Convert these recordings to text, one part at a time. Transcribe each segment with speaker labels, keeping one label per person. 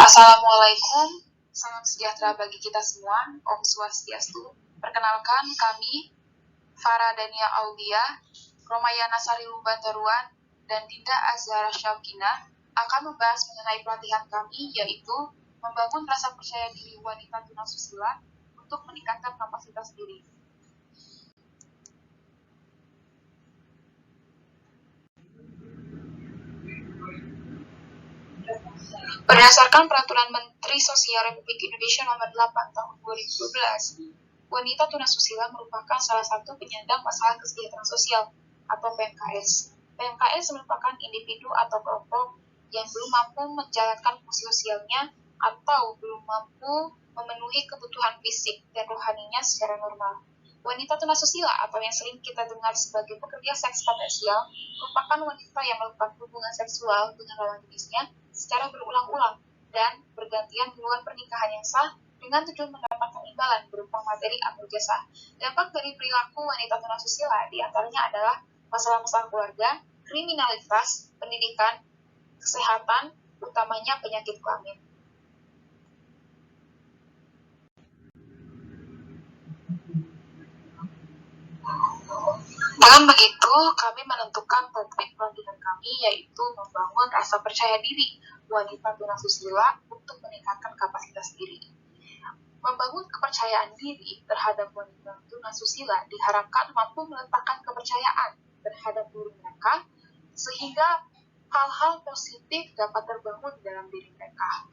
Speaker 1: Assalamualaikum, salam sejahtera bagi kita semua. Om Swastiastu. Perkenalkan kami Farah Dania Aulia, Romayana Sarilu Bantaruan, dan Dinda Azhara Syaukina akan membahas mengenai pelatihan kami, yaitu membangun rasa percaya diri wanita tunasusila untuk meningkatkan kapasitas diri. Berdasarkan Peraturan Menteri Sosial Republik Indonesia Nomor 8 Tahun 2012, wanita tunasusila merupakan salah satu penyandang masalah kesejahteraan sosial atau PMKS. PMKS merupakan individu atau kelompok yang belum mampu menjalankan fungsi sosialnya atau belum mampu memenuhi kebutuhan fisik dan rohaninya secara normal. Wanita tunasusila atau yang sering kita dengar sebagai pekerja seks komersial merupakan wanita yang melakukan hubungan seksual dengan lawan jenisnya secara berulang-ulang dan bergantian di luar pernikahan yang sah dengan tujuan mendapatkan imbalan berupa materi atau jasa. Dampak dari perilaku wanita tunasusila diantaranya adalah masalah-masalah keluarga, kriminalitas, pendidikan, kesehatan, utamanya penyakit kelamin. Dengan begitu, kami menentukan topik pelatihan kami yaitu membangun rasa percaya diri wanita tunasusila untuk meningkatkan kapasitas diri. Membangun kepercayaan diri terhadap wanita tunasusila diharapkan mampu meletakkan kepercayaan terhadap diri mereka sehingga hal-hal positif dapat terbangun dalam diri mereka.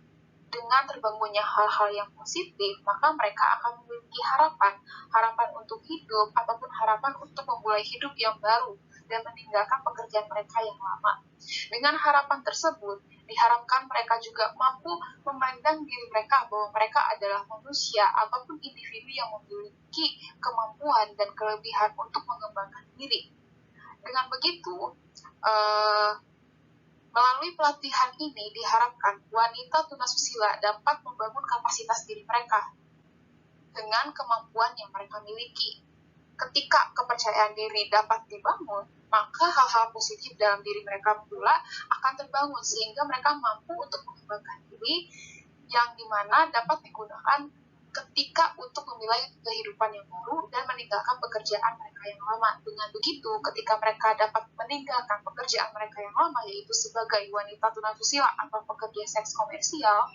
Speaker 1: Dengan terbangunnya hal-hal yang positif, maka mereka akan memiliki harapan untuk hidup ataupun harapan untuk memulai hidup yang baru dan meninggalkan pekerjaan mereka yang lama. Dengan harapan tersebut, diharapkan mereka juga mampu memandang diri mereka bahwa mereka adalah manusia ataupun individu yang memiliki kemampuan dan kelebihan untuk mengembangkan diri. Dengan begitu, melalui pelatihan ini diharapkan wanita tunasusila dapat membangun kapasitas diri mereka dengan kemampuan yang mereka miliki. Ketika kepercayaan diri dapat dibangun, maka hal-hal positif dalam diri mereka pula akan terbangun sehingga mereka mampu untuk mengembangkan diri yang dimana dapat digunakan ketika untuk memulai kehidupan yang baru dan meninggalkan pekerjaan mereka yang lama. Dengan begitu, ketika mereka dapat meninggalkan pekerjaan mereka yang lama, yaitu sebagai wanita tunasusila atau pekerja seks komersial,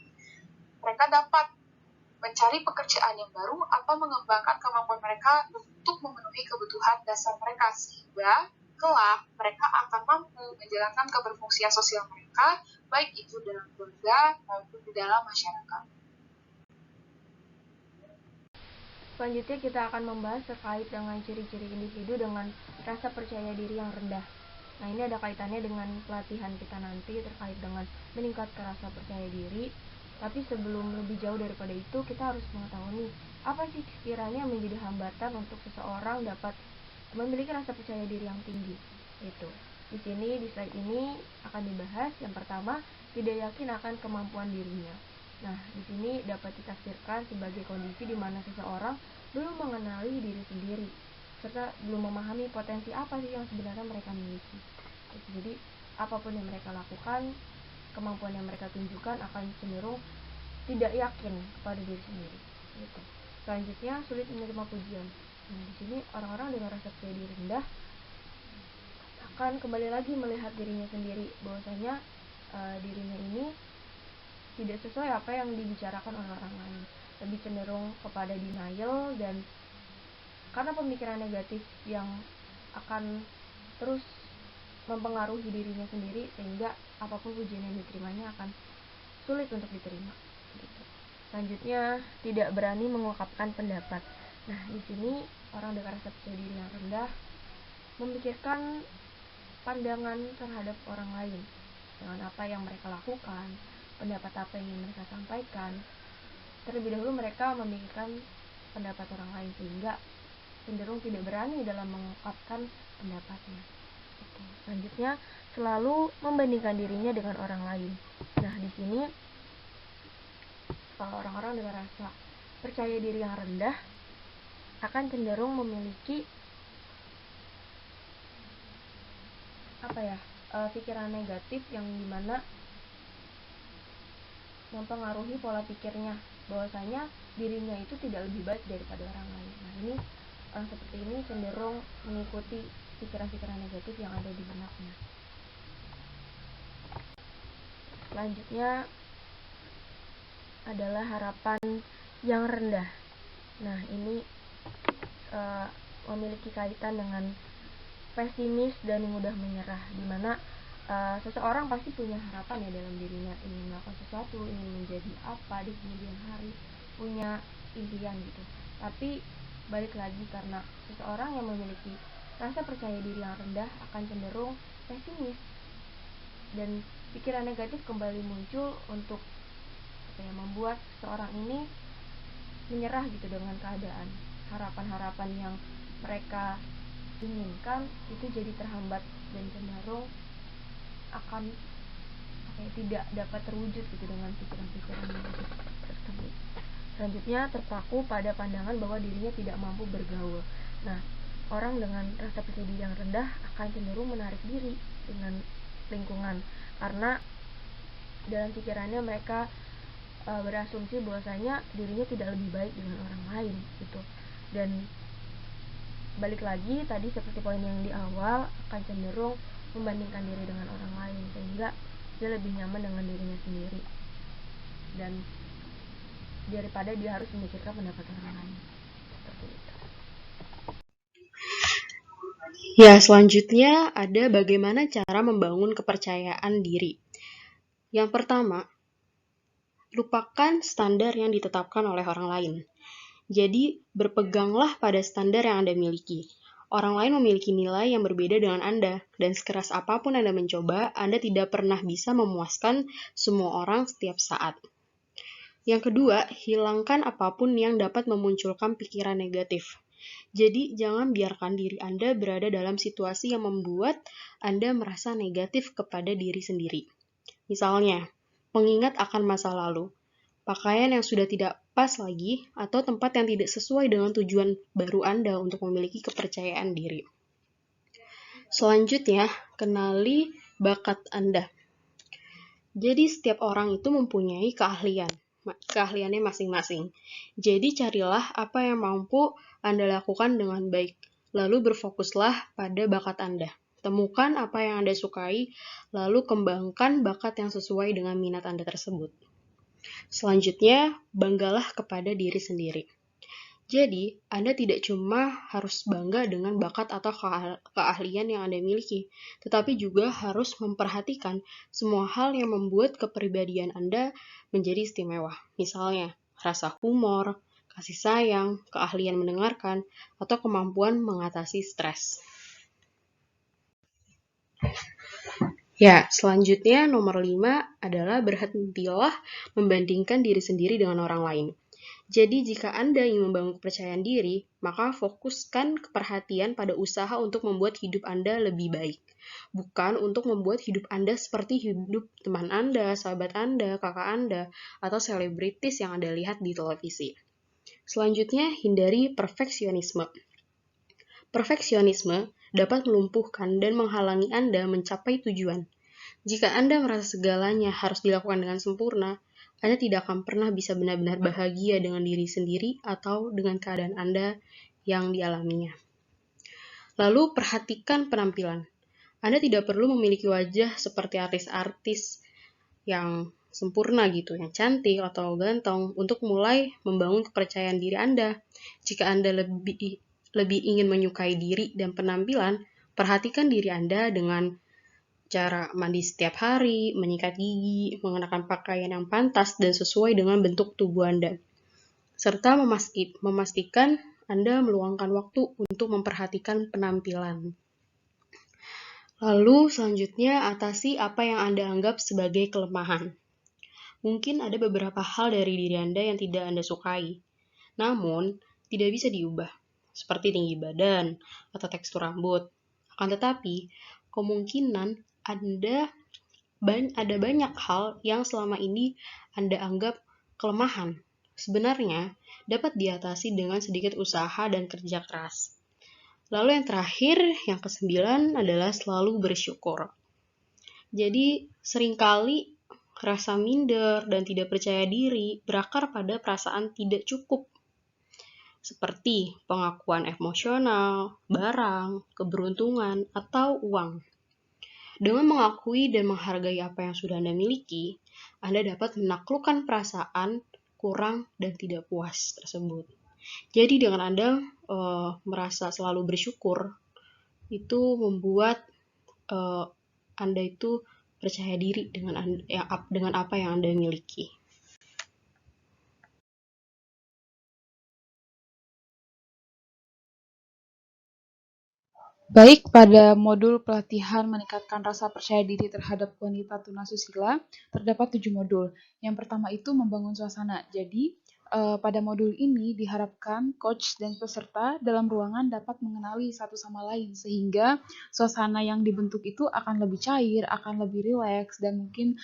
Speaker 1: mereka dapat mencari pekerjaan yang baru atau mengembangkan kemampuan mereka untuk memenuhi kebutuhan dasar mereka sehingga kelak mereka akan mampu menjalankan keberfungsian sosial mereka baik itu dalam keluarga maupun di dalam masyarakat.
Speaker 2: Selanjutnya kita akan membahas terkait dengan ciri-ciri individu dengan rasa percaya diri yang rendah. Nah, ini ada kaitannya dengan pelatihan kita nanti terkait dengan meningkatkan rasa percaya diri. Tapi sebelum lebih jauh daripada itu, kita harus mengetahui apa sih sekiranya menjadi hambatan untuk seseorang dapat memiliki rasa percaya diri yang tinggi. Itu. Di sini di slide ini akan dibahas yang pertama, tidak yakin akan kemampuan dirinya. Nah, di sini dapat ditafsirkan sebagai kondisi di mana seseorang belum mengenali diri sendiri, serta belum memahami potensi apa sih yang sebenarnya mereka miliki. Jadi, apapun yang mereka lakukan, kemampuan yang mereka tunjukkan akan cenderung tidak yakin kepada diri sendiri. Gitu. Selanjutnya, sulit menerima pujian. Nah, di sini orang-orang dengan rasa percaya diri rendah akan kembali lagi melihat dirinya sendiri, bahwasanya dirinya ini tidak sesuai apa yang dibicarakan oleh orang lain, lebih cenderung kepada denial dan karena pemikiran negatif yang akan terus mempengaruhi dirinya sendiri sehingga apapun pujian yang diterimanya akan sulit untuk diterima. Gitu. Selanjutnya, tidak berani mengungkapkan pendapat. Nah, di sini orang dengan rasa percaya diri yang rendah memikirkan pandangan terhadap orang lain dengan apa yang mereka lakukan, pendapat apa yang ingin mereka sampaikan. Terlebih dahulu mereka memikirkan pendapat orang lain sehingga cenderung tidak berani dalam mengungkapkan pendapatnya. Selanjutnya, selalu membandingkan dirinya dengan orang lain. Nah, di sini orang-orang dengan rasa percaya diri yang rendah akan cenderung memiliki pikiran negatif yang dimana mempengaruhi pola pikirnya, bahwasanya dirinya itu tidak lebih baik daripada orang lain. Nah, ini orang seperti ini cenderung mengikuti pikiran-pikiran negatif yang ada di benaknya. Selanjutnya adalah harapan yang rendah. Nah, ini memiliki kaitan dengan pesimis dan mudah menyerah, di mana seseorang pasti punya harapan ya dalam dirinya, ingin melakukan sesuatu, ingin menjadi apa di kemudian hari, punya impian gitu. Tapi balik lagi, karena seseorang yang memiliki rasa percaya diri yang rendah akan cenderung pesimis dan pikiran negatif kembali muncul untuk membuat seorang ini menyerah gitu dengan keadaan. Harapan-harapan yang mereka inginkan itu jadi terhambat dan cenderung akan tidak dapat terwujud gitu dengan pikiran-pikiran negatif tersebut. Selanjutnya, terpaku pada pandangan bahwa dirinya tidak mampu bergaul. Nah, orang dengan rasa percaya diri yang rendah akan cenderung menarik diri dengan lingkungan, karena dalam pikirannya mereka berasumsi bahwasanya dirinya tidak lebih baik dengan orang lain gitu. Dan balik lagi tadi seperti poin yang di awal, akan cenderung membandingkan diri dengan orang lain sehingga dia lebih nyaman dengan dirinya sendiri dan daripada dia harus memikirkan pendapat orang lain. Seperti itu.
Speaker 3: Ya, selanjutnya ada bagaimana cara membangun kepercayaan diri. Yang pertama, lupakan standar yang ditetapkan oleh orang lain. Jadi, berpeganglah pada standar yang Anda miliki. Orang lain memiliki nilai yang berbeda dengan Anda, dan sekeras apapun Anda mencoba, Anda tidak pernah bisa memuaskan semua orang setiap saat. Yang kedua, hilangkan apapun yang dapat memunculkan pikiran negatif. Jadi, jangan biarkan diri Anda berada dalam situasi yang membuat Anda merasa negatif kepada diri sendiri. Misalnya, mengingat akan masa lalu, pakaian yang sudah tidak pas lagi, atau tempat yang tidak sesuai dengan tujuan baru Anda untuk memiliki kepercayaan diri. Selanjutnya, kenali bakat Anda. Jadi, setiap orang itu mempunyai keahliannya masing-masing. Jadi, carilah apa yang mampu Anda lakukan dengan baik, lalu berfokuslah pada bakat Anda. Temukan apa yang Anda sukai, lalu kembangkan bakat yang sesuai dengan minat Anda tersebut. Selanjutnya, banggalah kepada diri sendiri. Jadi, Anda tidak cuma harus bangga dengan bakat atau keahlian yang Anda miliki, tetapi juga harus memperhatikan semua hal yang membuat kepribadian Anda menjadi istimewa. Misalnya, rasa humor, kasih sayang, keahlian mendengarkan, atau kemampuan mengatasi stres. Ya, selanjutnya nomor 5 adalah berhentilah membandingkan diri sendiri dengan orang lain. Jadi, jika Anda ingin membangun kepercayaan diri, maka fokuskan perhatian pada usaha untuk membuat hidup Anda lebih baik. Bukan untuk membuat hidup Anda seperti hidup teman Anda, sahabat Anda, kakak Anda, atau selebritis yang Anda lihat di televisi. Selanjutnya, hindari perfeksionisme. Perfeksionisme dapat melumpuhkan dan menghalangi Anda mencapai tujuan. Jika Anda merasa segalanya harus dilakukan dengan sempurna, Anda tidak akan pernah bisa benar-benar bahagia dengan diri sendiri atau dengan keadaan Anda yang dialaminya. Lalu, perhatikan penampilan. Anda tidak perlu memiliki wajah seperti artis-artis yang sempurna gitu, yang cantik atau ganteng untuk mulai membangun kepercayaan diri Anda. Jika Anda lebih ingin menyukai diri dan penampilan, perhatikan diri Anda dengan cara mandi setiap hari, menyikat gigi, mengenakan pakaian yang pantas dan sesuai dengan bentuk tubuh Anda. Serta memastikan Anda meluangkan waktu untuk memperhatikan penampilan. Lalu selanjutnya, atasi apa yang Anda anggap sebagai kelemahan. Mungkin ada beberapa hal dari diri Anda yang tidak Anda sukai, namun tidak bisa diubah, seperti tinggi badan atau tekstur rambut. Akan tetapi, kemungkinan ada banyak hal yang selama ini Anda anggap kelemahan. Sebenarnya dapat diatasi dengan sedikit usaha dan kerja keras. Lalu yang terakhir, yang ke-9 adalah selalu bersyukur. Jadi seringkali rasa minder, dan tidak percaya diri berakar pada perasaan tidak cukup, seperti pengakuan emosional, barang, keberuntungan, atau uang. Dengan mengakui dan menghargai apa yang sudah Anda miliki, Anda dapat menaklukkan perasaan kurang dan tidak puas tersebut. Jadi dengan Anda merasa selalu bersyukur, itu membuat Anda itu percaya diri dengan apa yang Anda miliki.
Speaker 4: Baik, pada modul pelatihan meningkatkan rasa percaya diri terhadap wanita tunasusila, terdapat 7 modul. Yang pertama itu membangun suasana. Jadi, pada modul ini diharapkan coach dan peserta dalam ruangan dapat mengenali satu sama lain, sehingga suasana yang dibentuk itu akan lebih cair, akan lebih rileks, dan mungkin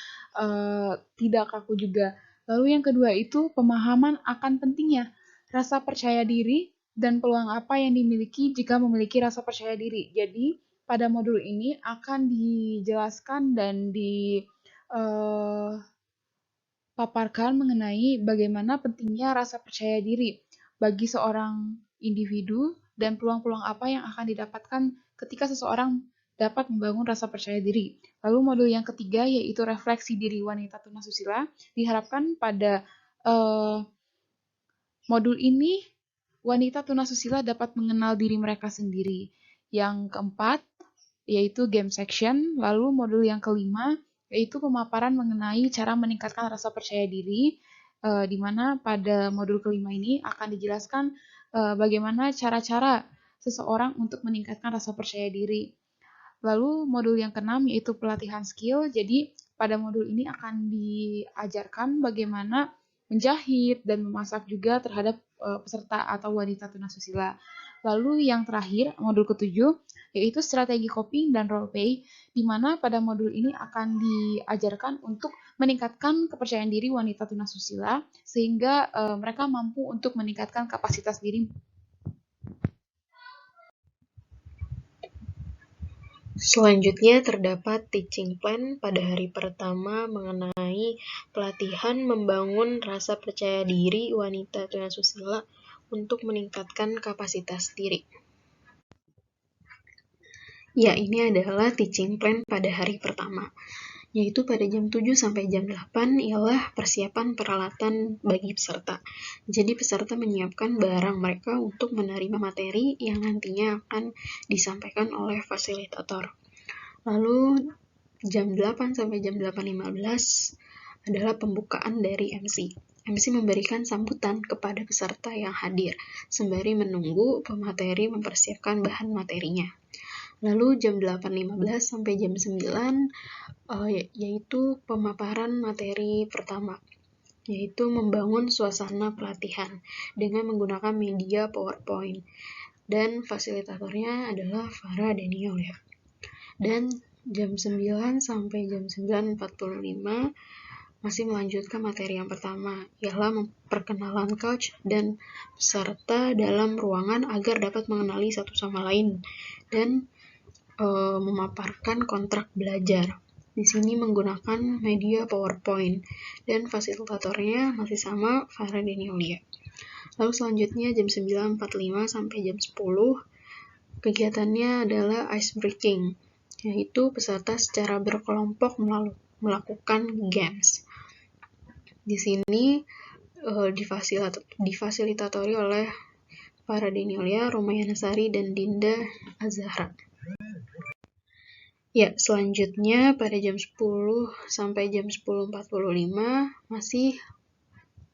Speaker 4: tidak kaku juga. Lalu yang kedua itu pemahaman akan pentingnya rasa percaya diri dan peluang apa yang dimiliki jika memiliki rasa percaya diri. Jadi, pada modul ini akan dijelaskan dan dipaparkan mengenai bagaimana pentingnya rasa percaya diri bagi seorang individu dan peluang-peluang apa yang akan didapatkan ketika seseorang dapat membangun rasa percaya diri. Lalu modul yang ketiga yaitu refleksi diri wanita tunasusila, diharapkan pada modul ini wanita tunasusila dapat mengenal diri mereka sendiri. Yang keempat, yaitu game section. Lalu modul yang kelima, yaitu pemaparan mengenai cara meningkatkan rasa percaya diri, di mana pada modul kelima ini akan dijelaskan bagaimana cara-cara seseorang untuk meningkatkan rasa percaya diri. Lalu modul yang keenam, yaitu pelatihan skill. Jadi pada modul ini akan diajarkan bagaimana menjahit dan memasak juga terhadap peserta atau wanita tunasusila. Lalu yang terakhir, modul ketujuh, yaitu strategi coping dan role play, di mana pada modul ini akan diajarkan untuk meningkatkan kepercayaan diri wanita tunasusila, sehingga mereka mampu untuk meningkatkan kapasitas diri.
Speaker 3: Selanjutnya terdapat teaching plan pada hari pertama mengenai pelatihan membangun rasa percaya diri wanita tunasusila untuk meningkatkan kapasitas diri. Ya, ini adalah teaching plan pada hari pertama, yaitu pada jam 7 sampai jam 8 ialah persiapan peralatan bagi peserta. Jadi peserta menyiapkan barang mereka untuk menerima materi yang nantinya akan disampaikan oleh fasilitator. Lalu jam 8 sampai jam 8.15 adalah pembukaan dari MC. MC memberikan sambutan kepada peserta yang hadir, sembari menunggu pemateri mempersiapkan bahan materinya. Lalu jam 8.15 sampai jam 9 yaitu pemaparan materi pertama, yaitu membangun suasana pelatihan dengan menggunakan media PowerPoint. Dan fasilitatornya adalah Farah Daniel ya. Dan jam 9 sampai jam 9.45 masih melanjutkan materi yang pertama, ialah perkenalan coach dan peserta dalam ruangan agar dapat mengenali satu sama lain dan memaparkan kontrak belajar. Di sini menggunakan media PowerPoint dan fasilitatornya masih sama Farah Daniulia. Lalu selanjutnya jam 9.45 sampai jam 10 kegiatannya adalah ice breaking, yaitu peserta secara berkelompok melakukan games. Di sini difasilitatori oleh Farah Daniulia, Romayana Sari, dan Dinda Azahra. Ya, selanjutnya pada jam 10 sampai jam 10.45 masih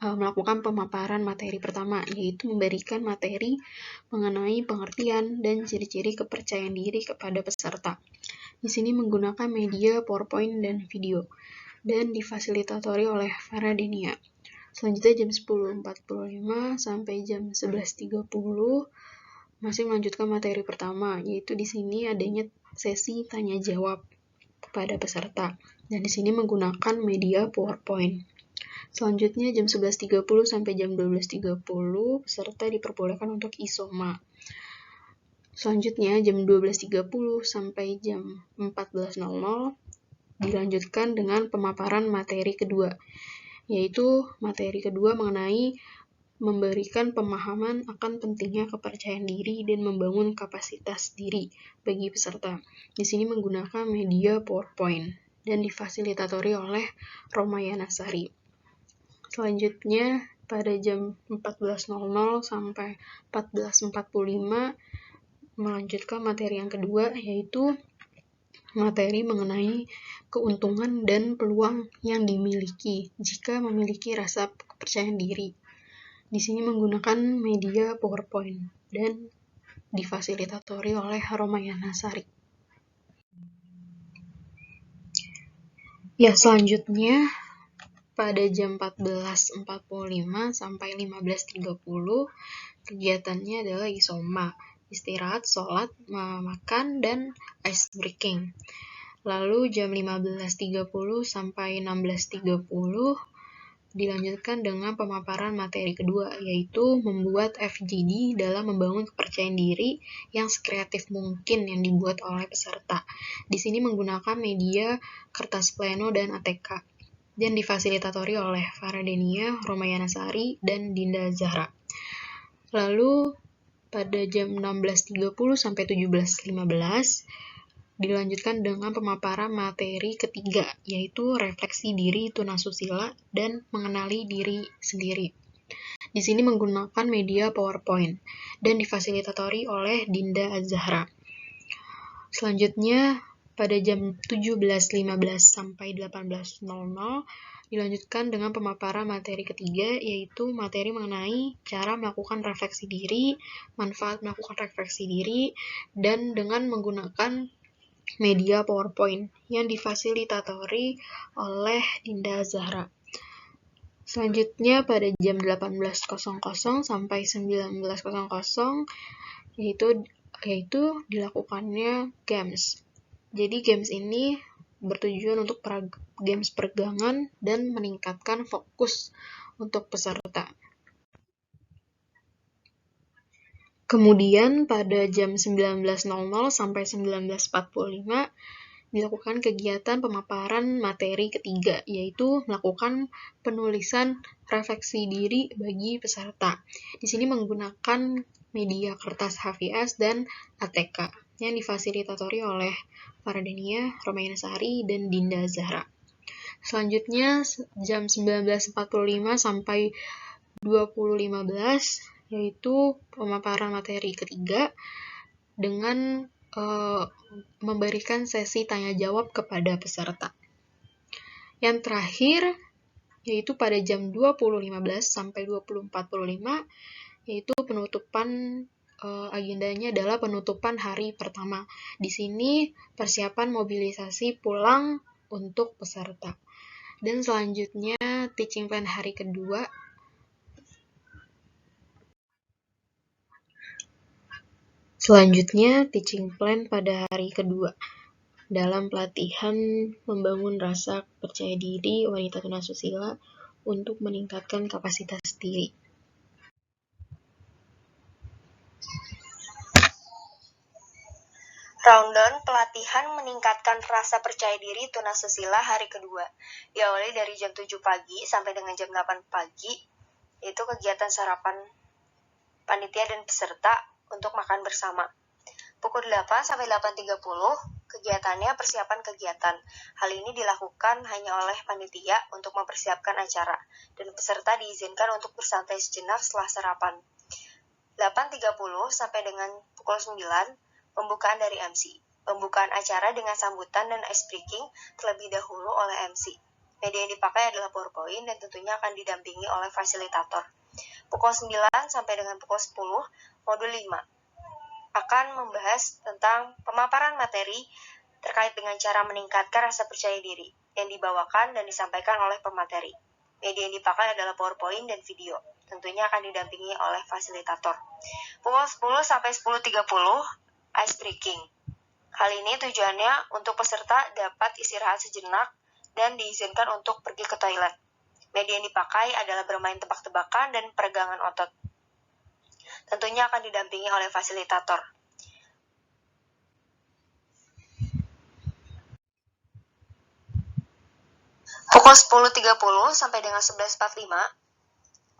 Speaker 3: melakukan pemaparan materi pertama, yaitu memberikan materi mengenai pengertian dan ciri-ciri kepercayaan diri kepada peserta. Di sini menggunakan media PowerPoint dan video, dan difasilitatori oleh Farah Denia. Selanjutnya jam 10.45 sampai jam 11.30 masih melanjutkan materi pertama, yaitu di sini adanya sesi tanya jawab kepada peserta, dan di sini menggunakan media PowerPoint. Selanjutnya jam 11.30 sampai jam 12.30 peserta diperbolehkan untuk isoma. Selanjutnya jam 12.30 sampai jam 14.00 dilanjutkan dengan pemaparan materi kedua, yaitu materi kedua mengenai memberikan pemahaman akan pentingnya kepercayaan diri dan membangun kapasitas diri bagi peserta. Di sini menggunakan media PowerPoint dan difasilitatori oleh Romayana Sari. Selanjutnya, pada jam 14.00 sampai 14.45 melanjutkan materi yang kedua, yaitu materi mengenai keuntungan dan peluang yang dimiliki jika memiliki rasa kepercayaan diri. Di sini menggunakan media PowerPoint dan difasilitatori oleh Romayana Sari. Ya, selanjutnya pada jam 14.45 sampai 15.30 kegiatannya adalah isoma, istirahat, sholat, makan, dan ice breaking. Lalu jam 15.30 sampai 16.30 dilanjutkan dengan pemaparan materi kedua, yaitu membuat FGD dalam membangun kepercayaan diri yang sekreatif mungkin yang dibuat oleh peserta. Di sini menggunakan media kertas pleno dan ATK, dan difasilitatori oleh Faradenia, Romayana Sari, dan Dinda Zahra. Lalu pada jam 16.30 sampai 17.15 dilanjutkan dengan pemaparan materi ketiga, yaitu refleksi diri tunasusila dan mengenali diri sendiri. Di sini menggunakan media PowerPoint dan difasilitatori oleh Dinda Zahra. Selanjutnya pada jam 17.15 sampai 18.00 dilanjutkan dengan pemaparan materi ketiga, yaitu materi mengenai cara melakukan refleksi diri, manfaat melakukan refleksi diri, dan dengan menggunakan media PowerPoint yang difasilitatori oleh Dinda Zahra. Selanjutnya pada jam 18.00 sampai 19.00 yaitu dilakukannya games. Jadi games ini bertujuan untuk games peregangan dan meningkatkan fokus untuk peserta. Kemudian pada jam 19.00 sampai 19.45 dilakukan kegiatan pemaparan materi ketiga, yaitu melakukan penulisan refleksi diri bagi peserta. Di sini menggunakan media kertas HVS dan ATK yang difasilitatori oleh Faradenia, Romayana Sari, dan Dinda Zahra. Selanjutnya jam 19.45 sampai 20.15 yaitu pemaparan materi ketiga dengan memberikan sesi tanya jawab kepada peserta. Yang terakhir yaitu pada jam 20.15 sampai 20.45 yaitu penutupan agendanya adalah penutupan hari pertama. Di sini persiapan mobilisasi pulang untuk peserta. Dan selanjutnya teaching plan hari kedua. Selanjutnya teaching plan pada hari kedua dalam pelatihan membangun rasa percaya diri wanita tunasusila untuk meningkatkan kapasitas diri.
Speaker 2: Rundown pelatihan meningkatkan rasa percaya diri tunasusila hari kedua. Diawali dari jam 7 pagi sampai dengan jam 8 pagi, yaitu kegiatan sarapan panitia dan peserta untuk makan bersama. Pukul 8 sampai 8.30, kegiatannya persiapan kegiatan. Hal ini dilakukan hanya oleh panitia untuk mempersiapkan acara, dan peserta diizinkan untuk bersantai sejenak setelah sarapan. 8.30 sampai dengan pukul 9, pembukaan dari MC. Pembukaan acara dengan sambutan dan ice breaking terlebih dahulu oleh MC. Media yang dipakai adalah PowerPoint dan tentunya akan didampingi oleh fasilitator. Pukul 9 sampai dengan pukul 10, modul 5 akan membahas tentang pemaparan materi terkait dengan cara meningkatkan rasa percaya diri yang dibawakan dan disampaikan oleh pemateri. Media yang dipakai adalah PowerPoint dan video. Tentunya akan didampingi oleh fasilitator. Pukul 10 sampai 10.30, ice breaking. Hal ini tujuannya untuk peserta dapat istirahat sejenak dan diizinkan untuk pergi ke toilet. Media yang dipakai adalah bermain tebak-tebakan dan peregangan otot. Tentunya akan didampingi oleh fasilitator.
Speaker 5: Pukul 10.30 sampai dengan 11.45,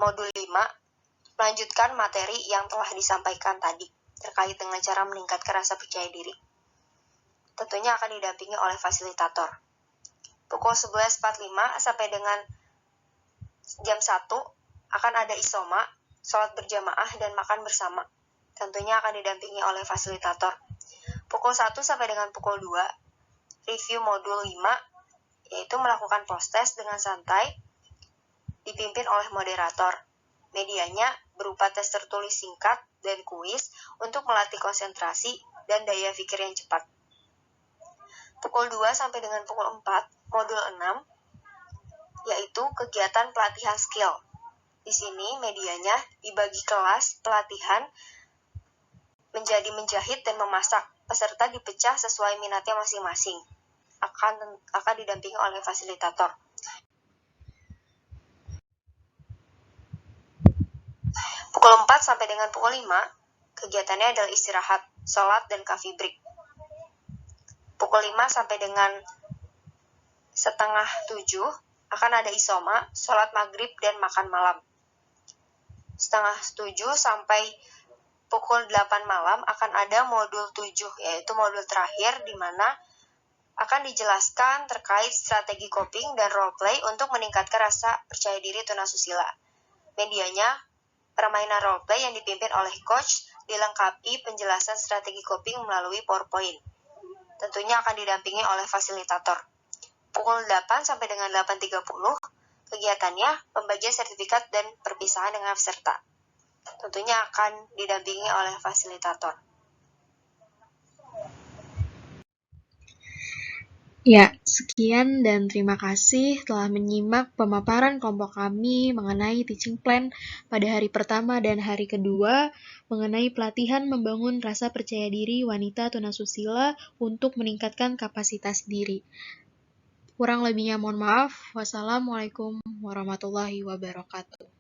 Speaker 5: modul 5, melanjutkan materi yang telah disampaikan tadi terkait dengan cara meningkatkan rasa percaya diri. Tentunya akan didampingi oleh fasilitator. Pukul 11.45 sampai dengan jam 1 akan ada isoma, sholat berjamaah, dan makan bersama. Tentunya akan didampingi oleh fasilitator. Pukul 1 sampai dengan pukul 2, review modul 5, yaitu melakukan post-test dengan santai, dipimpin oleh moderator. Medianya berupa tes tertulis singkat dan kuis untuk melatih konsentrasi dan daya pikir yang cepat. Pukul 2 sampai dengan pukul 4, modul 6, yaitu kegiatan pelatihan skill. Di sini medianya dibagi kelas pelatihan menjadi menjahit dan memasak. Peserta dipecah sesuai minatnya masing-masing. Akan didampingi oleh fasilitator. Pukul 4 sampai dengan pukul 5, kegiatannya adalah istirahat, sholat, dan coffee break. Pukul 5 sampai dengan setengah 7 akan ada isoma, sholat maghrib, dan makan malam. Setengah 7 sampai pukul 8 malam akan ada modul 7, yaitu modul terakhir di mana akan dijelaskan terkait strategi coping dan role play untuk meningkatkan rasa percaya diri tunasusila. Medianya permainan role play yang dipimpin oleh coach, dilengkapi penjelasan strategi coping melalui PowerPoint. Tentunya akan didampingi oleh fasilitator. Pukul 8 sampai dengan 8.30, kegiatannya pembagian sertifikat dan perpisahan dengan peserta. Tentunya akan didampingi oleh fasilitator.
Speaker 3: Ya, sekian dan terima kasih telah menyimak pemaparan kelompok kami mengenai teaching plan pada hari pertama dan hari kedua mengenai pelatihan membangun rasa percaya diri wanita tunasusila untuk meningkatkan kapasitas diri. Kurang lebihnya mohon maaf. Wassalamualaikum warahmatullahi wabarakatuh.